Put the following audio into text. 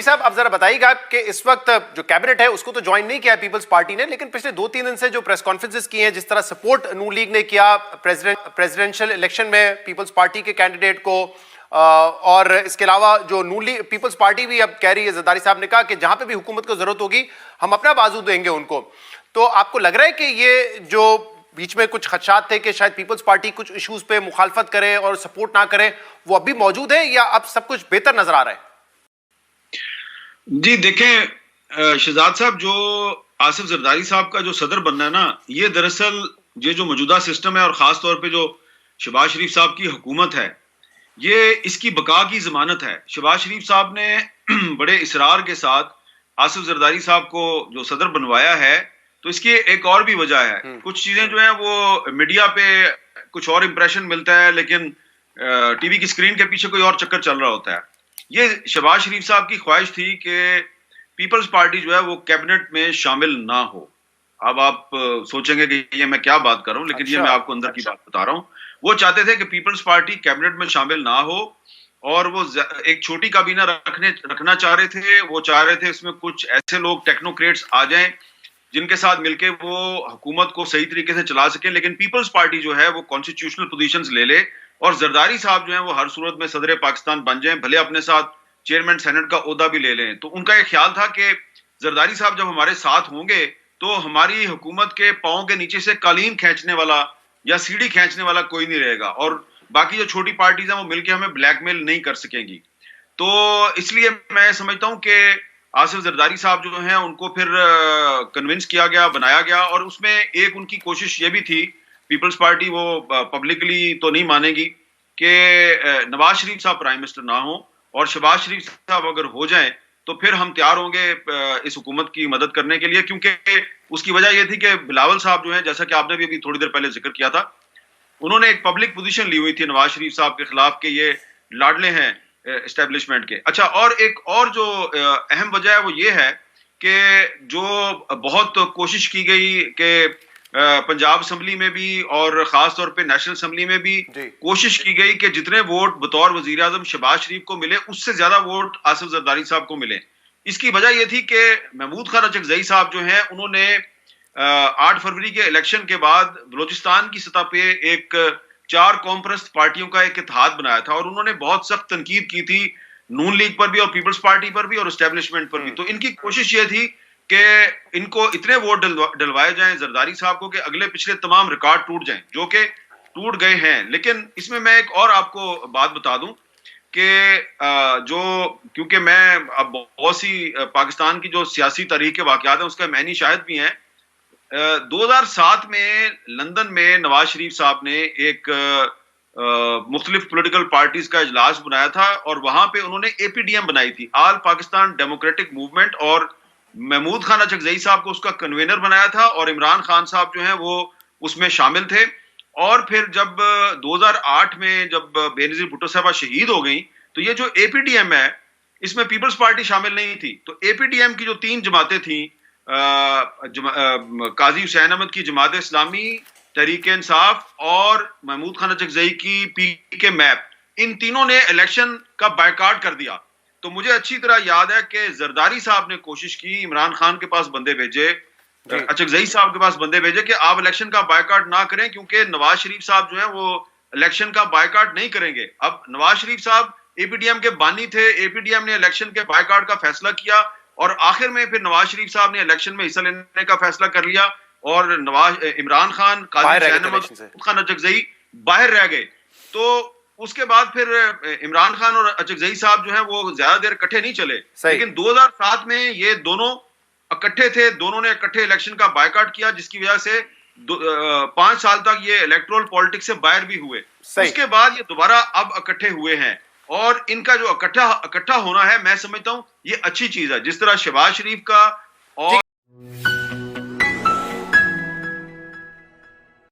صاحب آپ ذرا بتائیے گا کہ اس وقت جو کیبنٹ ہے اس کو تو جوائن نہیں کیا ہے پیپلز پارٹی نے، لیکن پچھلے 2-3 دن سے جو پریس کانفرنسز کی ہیں، جس طرح سپورٹ نون لیگ نے کیا پریزیڈنشل الیکشن میں پیپلز پارٹی کے کینڈیڈیٹ کو، اور اس کے علاوہ جو نون لیگ پیپلز پارٹی بھی اب کہہ رہی ہے، زرداری صاحب نے کہا کہ جہاں پہ بھی حکومت کو ضرورت ہوگی ہم اپنا بازو دیں گے ان کو. تو آپ کو لگ رہا ہے کہ یہ جو بیچ میں کچھ خدشات تھے کہ شاید پیپلز پارٹی کچھ ایشوز پہ مخالفت کرے اور سپورٹ نہ کرے، وہ اب بھی موجود ہے یا اب سب کچھ بہتر نظر آ رہا ہے؟ جی دیکھیں شہزاد صاحب، جو آصف زرداری صاحب کا جو صدر بننا ہے نا، یہ دراصل یہ جو موجودہ سسٹم ہے اور خاص طور پہ جو شہباز شریف صاحب کی حکومت ہے، یہ اس کی بقا کی ضمانت ہے. شہباز شریف صاحب نے بڑے اصرار کے ساتھ آصف زرداری صاحب کو جو صدر بنوایا ہے، تو اس کی ایک اور بھی وجہ ہے. کچھ چیزیں جو ہیں وہ میڈیا پہ کچھ اور امپریشن ملتا ہے، لیکن ٹی وی کی اسکرین کے پیچھے کوئی اور چکر چل رہا ہوتا ہے. یہ شہباز شریف صاحب کی خواہش تھی کہ پیپلز پارٹی جو ہے وہ کیبنٹ میں شامل نہ ہو. اب آپ سوچیں گے کہ یہ میں کیا بات کر رہا ہوں، لیکن یہ میں آپ کو اندر کی بات بتا رہا ہوں. وہ چاہتے تھے کہ پیپلز پارٹی کیبنٹ میں شامل نہ ہو، اور وہ ایک چھوٹی کابینہ رکھنا چاہ رہے تھے. وہ چاہ رہے تھے اس میں کچھ ایسے لوگ ٹیکنوکریٹس آ جائیں جن کے ساتھ مل کے وہ حکومت کو صحیح طریقے سے چلا سکیں، لیکن پیپلز پارٹی جو ہے وہ کانسٹیٹیوشنل پوزیشنز لے لے، اور زرداری صاحب جو ہیں وہ ہر صورت میں صدر پاکستان بن جائیں، بھلے اپنے ساتھ چیئرمین سینٹ کا عہدہ بھی لے لیں. تو ان کا یہ خیال تھا کہ زرداری صاحب جب ہمارے ساتھ ہوں گے تو ہماری حکومت کے پاؤں کے نیچے سے قالین کھینچنے والا یا سیڑھی کھینچنے والا کوئی نہیں رہے گا، اور باقی جو چھوٹی پارٹیز ہیں وہ مل کے ہمیں بلیک میل نہیں کر سکیں گی. تو اس لیے میں سمجھتا ہوں کہ آصف زرداری صاحب جو ہیں ان کو پھر کنونس کیا گیا، بنایا گیا. اور اس میں ایک ان کی کوشش یہ بھی تھی، پیپلز پارٹی وہ پبلکلی تو نہیں مانے گی کہ نواز شریف صاحب پرائم منسٹر نہ ہوں، اور شہباز شریف صاحب اگر ہو جائیں تو پھر ہم تیار ہوں گے اس حکومت کی مدد کرنے کے لیے. کیونکہ اس کی وجہ یہ تھی کہ بلاول صاحب جو ہیں، جیسا کہ آپ نے بھی ابھی تھوڑی دیر پہلے ذکر کیا تھا، انہوں نے ایک پبلک پوزیشن لی ہوئی تھی نواز شریف صاحب کے خلاف کہ یہ لاڈلے ہیں اسٹیبلشمنٹ کے. اچھا، اور ایک اور جو اہم وجہ ہے وہ یہ ہے کہ جو بہت کوشش کی گئی کہ پنجاب اسمبلی میں بھی اور خاص طور پہ نیشنل اسمبلی میں بھی کوشش کی گئی کہ جتنے ووٹ بطور وزیر اعظم شہباز شریف کو ملے اس سے زیادہ ووٹ آصف زرداری صاحب کو ملے. اس کی وجہ یہ تھی کہ محمود خان اچکزئی صاحب جو ہیں انہوں نے 8 فروری کے الیکشن کے بعد بلوچستان کی سطح پہ ایک 4 قوم پرست پارٹیوں کا ایک اتحاد بنایا تھا، اور انہوں نے بہت سخت تنقید کی تھی نون لیگ پر بھی اور پیپلز پارٹی پر بھی اور اسٹیبلشمنٹ پر بھی. تو ان کی کوشش یہ تھی کہ ان کو اتنے ووٹ ڈلوائے جائیں زرداری صاحب کو کہ اگلے پچھلے تمام ریکارڈ ٹوٹ جائیں، جو کہ ٹوٹ گئے ہیں. لیکن اس میں ایک اور آپ کو بات بتا دوں کہ جو کیونکہ میں اب بہت سی پاکستان کی جو سیاسی تاریخ کے واقعات ہیں اس کا معنی شاہد بھی ہیں. 2007 میں لندن میں نواز شریف صاحب نے ایک مختلف پولیٹیکل پارٹیز کا اجلاس بنایا تھا، اور وہاں پہ انہوں نے اے پی ڈی ایم بنائی تھی، آل پاکستان ڈیموکریٹک موومنٹ، اور محمود خان اچکزئی صاحب کو اس کا کنوینر بنایا تھا، اور عمران خان صاحب جو ہیں وہ اس میں شامل تھے. اور پھر جب 2008 میں جب بے نظیر بھٹو صاحبہ شہید ہو گئیں تو یہ جو اے پی ڈی ایم ہے اس میں پیپلز پارٹی شامل نہیں تھی. تو اے پی ڈی ایم کی جو 3 جماعتیں تھیں، قاضی حسین احمد کی جماعت اسلامی، تحریک انصاف اور محمود خان اچکزئی کی پی کے میپ، ان تینوں نے الیکشن کا بائیکاٹ کر دیا. تو مجھے اچھی طرح یاد ہے کہ زرداری صاحب نے کوشش کی، عمران خان کے پاس بندے بھیجے، اچکزئی صاحب کے پاس بندے بھیجے کہ آپ الیکشن کا بائیکاٹ نہ کریں، کیونکہ نواز شریف صاحب جو ہیں وہ الیکشن کا بائیکاٹ نہیں کریں گے. اب نواز شریف صاحب اے پی ڈی ایم کے بانی تھے، اے پی ڈی ایم نے الیکشن کے بائیکاٹ کا فیصلہ کیا، اور آخر میں پھر نواز شریف صاحب نے الیکشن میں حصہ لینے کا فیصلہ کر لیا، اور عمران خان، قاضی حسین احمد، خان اچکزئی باہر رہ گئے. تو اس کے بعد پھر عمران خان اور اچکزئی صاحب جو ہیں وہ زیادہ دیر اکٹھے نہیں چلے، لیکن 2007 میں یہ دونوں اکٹھے تھے، دونوں نے اکٹھے الیکشن کا بائیکاٹ کیا، جس کی وجہ سے 5 سال تک یہ الیکٹرول پالیٹکس سے باہر بھی ہوئے. اس کے بعد یہ دوبارہ اب اکٹھے ہوئے ہیں، اور ان کا جو اکٹھا ہونا ہے میں سمجھتا ہوں یہ اچھی چیز ہے. جس طرح شہباز شریف کا اور